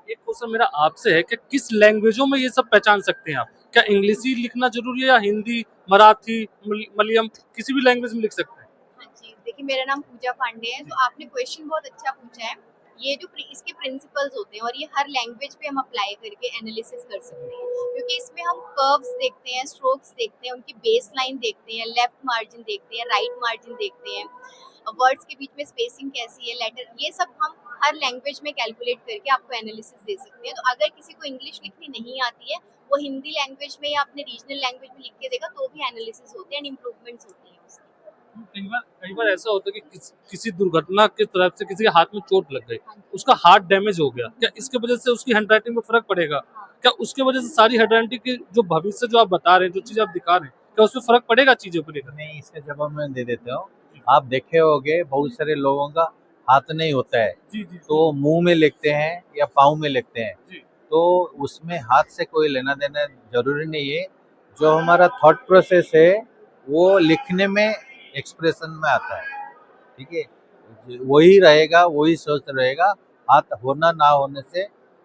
एक क्वेश्चन मेरा आपसे है कि किस लैंग्वेजों में ये सब पहचान सकते हैं आप? क्या इंग्लिश ही लिखना जरूरी है या हिंदी, मराठी, मलयालम किसी भी लैंग्वेज में लिख सकते हैं? हाँ जी, देखिए मेरा नाम पूजा पांडे है। तो आपने क्वेश्चन बहुत अच्छा पूछा है। ये जो इसके प्रिंसिपल्स होते हैं और ये हर लैंग्वेज पे हम अप्लाई करके एनालिसिस कर सकते हैं, क्योंकि इसमें हम कर्व्स देखते हैं, स्ट्रोक्स देखते हैं, उनकी बेस लाइन देखते हैं, लेफ्ट मार्जिन देखते हैं, राइट मार्जिन देखते हैं, वर्ड्स के बीच में स्पेसिंग कैसी है, लेटर, ये सब हम हर लैंग्वेज में कैलकुलेट करके आपको एनालिसिस दे सकते हैं। तो अगर किसी को इंग्लिश लिखनी नहीं आती है, वो हिंदी लैंग्वेज में या अपने रीजनल लैंग्वेज में लिख के देगा तो भी एनालिसिस होते हैं एंड इम्प्रूवमेंट्स होती हैं उसकी। कई बार ऐसा होता है कि किसी दुर्घटना की तरफ से किसी के हाथ में चोट लग गई, हाँ जी। उसका हाथ डैमेज हो गया, क्या इसके वजह से उसकी हैंडराइटिंग में फर्क पड़ेगा? हाँ। क्या उसके वजह से सारी हैंडराइटिंग की जो भविष्य जो आप बता रहे हैं, जो चीज आप दिखा रहे हैं, क्या उसमें फर्क पड़ेगा चीजों को लेकर? नहीं, इसका जवाब मैं दे देता हूँ। आप देखे होंगे बहुत सारे लोगों का हाथ नहीं होता है, जी जी तो मुंह में लिखते हैं या पाँव में लिखते हैं। जी तो उसमें हाथ से कोई लेना देना जरूरी नहीं है। जो हमारा थॉट प्रोसेस है वो लिखने में एक्सप्रेशन में आता है, ठीक है। वही रहेगा, वही सोच रहेगा। हाथ होना ना होने से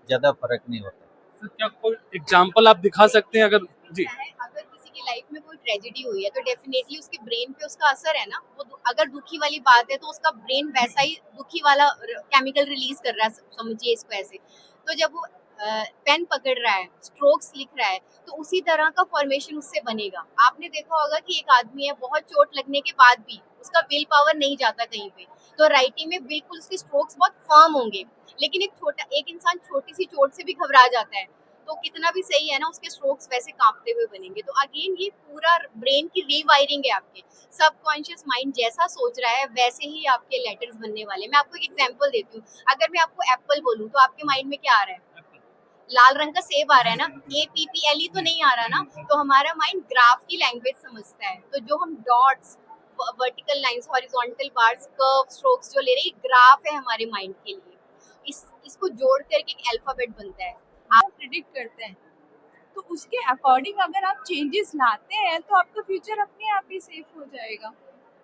ज्यादा फर्क नहीं होता। तो क्या कोई एग्जाम्पल आप दिखा सकते हैं अगर? जी क्या है, अगर किसी की लाइफ में कोई ट्रेजेडी हुई है तो डेफिनेटली उसके ब्रेन पे उसका असर है ना। वो अगर दुखी वाली बात है तो उसका ब्रेन वैसा ही दुखी वाला केमिकल रिलीज कर रहा है, समझिए इसको ऐसे। तो जब वो पेन पकड़ रहा है, स्ट्रोक्स लिख रहा है, तो उसी तरह का फॉर्मेशन उससे बनेगा। आपने देखा होगा कि एक आदमी है, बहुत चोट लगने के बाद भी उसका विल पावर नहीं जाता कहीं पे, तो राइटिंग में बिल्कुल उसके स्ट्रोक्स बहुत फर्म होंगे। लेकिन एक इंसान छोटी सी चोट से भी घबरा जाता है, तो कितना भी सही है ना, उसके स्ट्रोक्स वैसे कांपते हुए बनेंगे। तो अगेन ये पूरा ब्रेन की रीवायरिंग है। आपके सबकॉन्शियस माइंड जैसा सोच रहा है वैसे ही आपके लेटर्स बनने वाले। मैं आपको एक एग्जांपल देती हूँ। अगर मैं आपको एप्पल बोलूँ तो आपके माइंड में क्या आ रहा है? लाल रंग का सेब आ रहा है ना, APPLE तो नहीं आ रहा ना। तो हमारा माइंड ग्राफ की लैंग्वेज समझता है। तो जो हम dots, vertical lines, horizontal bars, curve, strokes जो ले रहे हैं, ग्राफ है हमारे माइंड के लिए। इसको जोड़ करके एक अल्फाबेट बनता है। आप प्रिडिक्ट करते हैं, तो उसके अकॉर्डिंग अगर आप चेंजेस लाते हैं तो आपका फ्यूचर अपने आप ही सेफ हो जाएगा।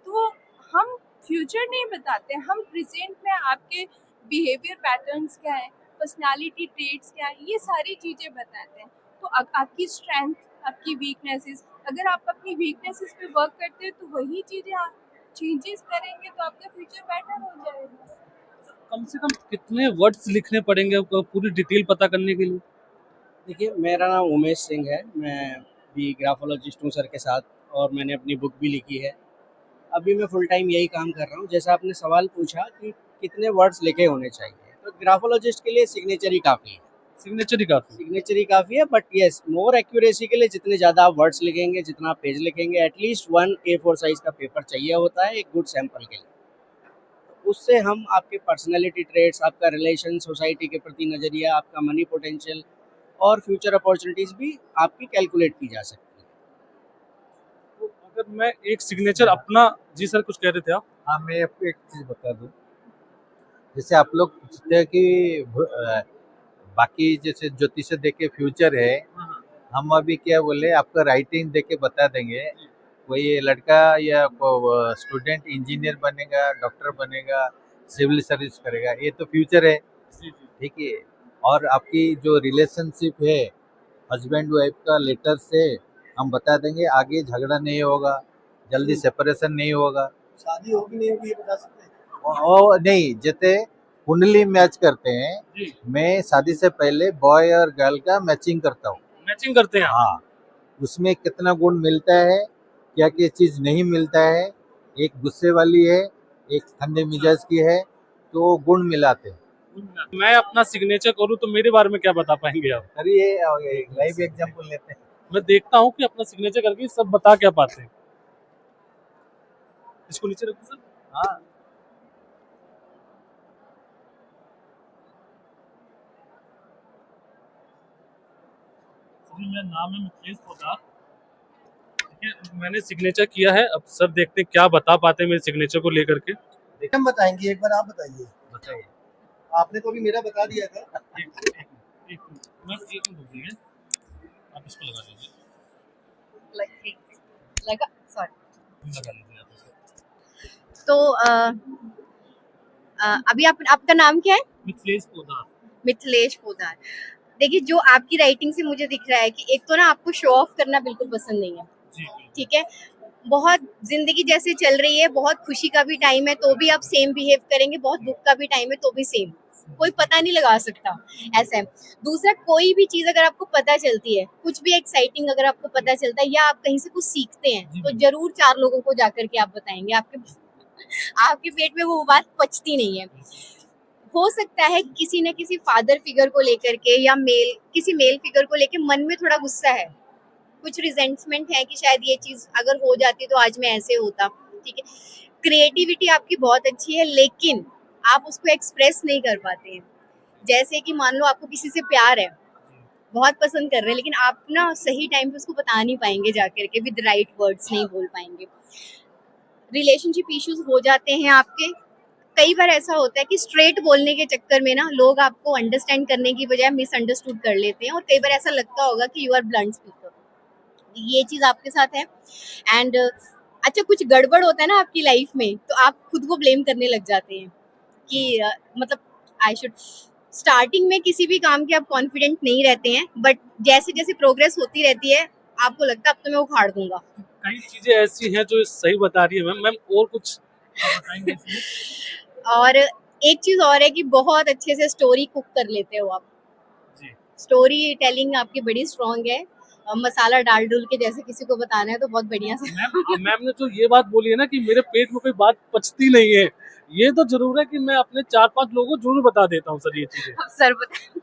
तो हम फ्यूचर नहीं बताते, हम प्रेजेंट में आपके बिहेवियर पैटर्न्स क्या है, पर्सनालिटी ट्रेट्स क्या है, ये सारी चीज़ें बताते हैं। तो आपकी स्ट्रेंथ, आपकी वीकनेसेस, अगर आप अपनी वीकनेसेस पे वर्क करते हैं तो वही चीज़ें आप चेंजेस करेंगे तो आपका फ्यूचर बेटर हो जाएगा। कम से कम कितने वर्ड्स लिखने पड़ेंगे आपको पूरी डिटेल पता करने के लिए? देखिए, मेरा नाम उमेश सिंह है। मैं भी ग्राफोलॉजिस्ट हूँ सर के साथ, और मैंने अपनी बुक भी लिखी है। अभी मैं फुल टाइम यही काम कर रहा हूँ। जैसा आपने सवाल पूछा कि कितने वर्ड्स लिखे होने चाहिए, तो ग्राफोलॉजिस्ट के लिए सिग्नेचर ही काफ़ी है। सिग्नेचर ही काफी? सिग्नेचर ही काफ़ी है, बट येस, मोर एक्यूरेसी के लिए जितने ज़्यादा आप वर्ड्स लिखेंगे, जितना आप पेज लिखेंगे, एटलीस्ट 1 A4 साइज़ का पेपर चाहिए होता है एक गुड सैंपल के लिए। उससे हम आपके पर्सनैलिटी ट्रेट्स, आपका रिलेशन, सोसाइटी के प्रति नज़रिया, आपका मनी पोटेंशियल और फ्यूचर अपॉर्चुनिटीज़ भी आपकी कैलकुलेट की जा सकती है। तो अगर मैं एक सिग्नेचर अपना, जी सर कुछ कह रहे थे आप? हाँ, मैं आपको एक चीज बता दूं। जैसे आप लोग पूछते हैं कि बाकी जैसे ज्योतिष देख के फ्यूचर है, हाँ, हम अभी क्या बोले आपका राइटिंग देख के बता देंगे। कोई लड़का या स्टूडेंट इंजीनियर बनेगा, डॉक्टर बनेगा, सिविल सर्विस करेगा, ये तो फ्यूचर है, जी जी। ठीक है। और आपकी जो रिलेशनशिप है हस्बैंड वाइफ का, लेटर से हम बता देंगे, आगे झगड़ा नहीं होगा, जल्दी सेपरेशन नहीं होगा। शादी होगी नहीं होगी ये बता सकते हैं? और नहीं, जैसे कुंडली मैच करते हैं, जी मैं शादी से पहले बॉय और गर्ल का मैचिंग करता हूँ। मैचिंग करते हैं आप? हाँ, उसमें कितना गुण मिलता है, क्या क्या चीज नहीं मिलता है, एक गुस्से वाली है, एक ठंडे मिजाज की है, तो गुण मिलाते हैं। मैं अपना सिग्नेचर करूँ तो मेरे बारे में क्या बता पाएंगे आप? अरे ये लाइव एग्जांपल लेते हैं। मैं देखता हूँ कि अपना सिग्नेचर करके सब बता क्या पाते हैं। इसको नीचे रखो सर। हाँ, मेरा नाम है मिथिलेश पोदार। ठीक है, मैंने सिग्नेचर किया है। अब सर देखते हैं क्या बता पाते हैं मेरे सिग्नेचर को लेकर के। हम बताएंगे, एक बार आप बताइए। बताइए। आपने तो अभी मेरा बता दिया था। बस एक मिनट रुकिए, आप इसको लगा लीजिए। सॉरी। लगा लीजिए आप इसको। तो अभी आपका नाम क्या है? मिथिलेश पोदार। मिथिलेश पोद्दार। देखिए, जो आपकी राइटिंग से मुझे दिख रहा है कि एक तो ना आपको शो ऑफ करना बिल्कुल पसंद नहीं है, जी ठीक है। बहुत जिंदगी जैसे चल रही है, बहुत खुशी का भी टाइम है तो भी आप सेम बिहेव करेंगे, बहुत दुख का भी टाइम है तो भी सेम, कोई पता नहीं लगा सकता, ऐसा है। दूसरा, कोई भी चीज अगर आपको पता चलती है, कुछ भी एक्साइटिंग अगर आपको पता चलता है या आप कहीं से कुछ सीखते हैं तो जरूर 4 लोगों को जाकर के आप बताएंगे। आपके पेट में वो बात पचती नहीं है। हो सकता है किसी न किसी फादर फिगर को लेकर के या किसी मेल फिगर को लेकर मन में थोड़ा गुस्सा है, कुछ रिजेंटमेंट है कि शायद ये चीज अगर हो जाती तो आज मैं ऐसे होता, ठीक है। क्रिएटिविटी आपकी बहुत अच्छी है लेकिन आप उसको एक्सप्रेस नहीं कर पाते हैं। जैसे कि मान लो आपको किसी से प्यार है, बहुत पसंद कर रहे हैं, लेकिन आप ना सही टाइम पे उसको बता नहीं पाएंगे जाकर के, विद राइट वर्ड्स नहीं बोल पाएंगे। रिलेशनशिप इश्यूज हो जाते हैं आपके। कई बार ऐसा होता है कि स्ट्रेट बोलने के चक्कर में ना लोग आपको अंडरस्टैंड करने की बजाय मिसअंडरस्टूड कर लेते हैं और कई बार ऐसा लगता होगा कि यू आर ब्लंट स्पीकर। ये चीज आपके साथ है। एंड अच्छा, कुछ गड़बड़ होता है ना आपकी लाइफ में तो आप खुद को ब्लेम करने लग जाते हैं कि मतलब आई शुड। स्टार्टिंग में किसी भी काम के आप कॉन्फिडेंट नहीं रहते हैं, बट जैसे जैसे प्रोग्रेस होती रहती है आपको लगता है अब तो मैं उखाड़ दूंगा। कई चीजें ऐसी हैं जो सही बता रही है मैम। मैम और कुछ आप बताएंगे इसमें? और एक चीज और है कि बहुत अच्छे से स्टोरी कुक कर लेते हो आप। जी स्टोरी टेलिंग आपकी बड़ी स्ट्रांग है। मसाला डाल डुल के जैसे किसी को बताना है तो बहुत बढ़िया से। मैम ने जो ये बात बोली है ना कि मेरे पेट में कोई बात पचती नहीं है, ये तो जरूर है कि मैं अपने 4-5 लोगों को जरूर बता देता हूँ सर ये चीजें। सर बता